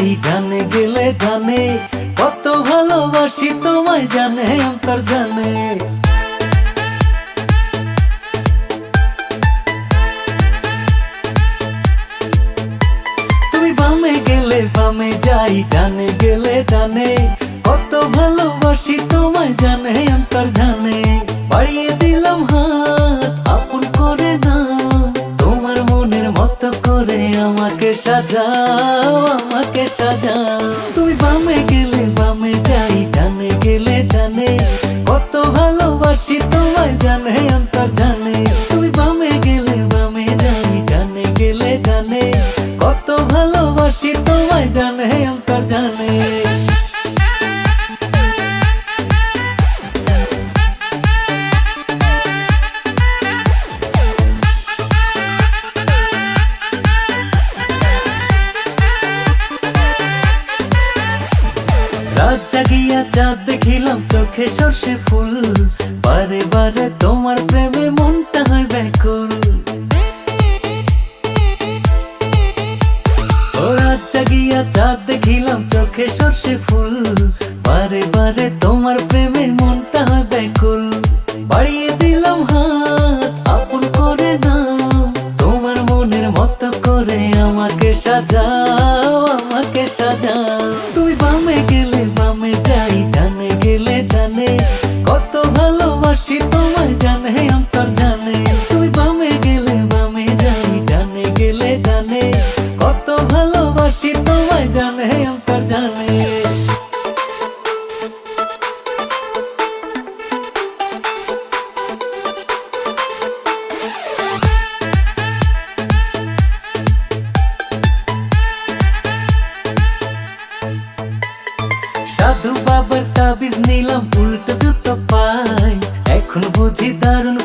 যাই গানে গেলে গানে, কত ভালোবাসি তোমায় জানে অন্তর জানে। তুমি বামে গেলে বামে যাই, ডানে গেলে ডানে, কত ভালোবাসি তোমায় জানে অন্তর জানে। বাড়িয়ে দিলাম হাত আপন করে নাও, তোমার মনের মতো করে আমাকে সাজাও, আমাকে সাজাও। তুমি বামে গেলে বামে যাই, ডানে গেলে ডানে, কত ভালোবাসি তোমায় জানে অন্তর জানে। তুমি বামে গেলে বামে যাই, ডানে গেলে ডানে, কত ভালোবাসি তোমায় জানে অন্তর জানে। রাত জাগিয়া চাঁদ দেখিলাম চোখে সর্ষে ফুল, বারে বারে তোমার প্রেমে মনটা হয় ব্যাকুল। ও রাত জাগিয়া চাঁদ দেখিলাম চোখে সর্ষে ফুল, বারে বারে তোমার প্রেমে মনটা হয় ব্যাকুল। বাড়িয়ে দিলাম হাত আপন করে নাও, তোমার মনের মতো করে আমাকে সাজাও, আমাকে সাজাও। তুমি বামে গেলে বামে যাই, ডানে গেলে ডানে, কত ভালোবাসি তোমায় জানে অন্তর জানে। তুমি বামে গেলে বামে যাই, ডানে গেলে ডানে, কত ভালোবাসি তোমায় জানে অন্তর জানে। সাধু বাবার তাবিজ নিলাম উল্টো জুতো পাই, এখন বুঝি দারুণ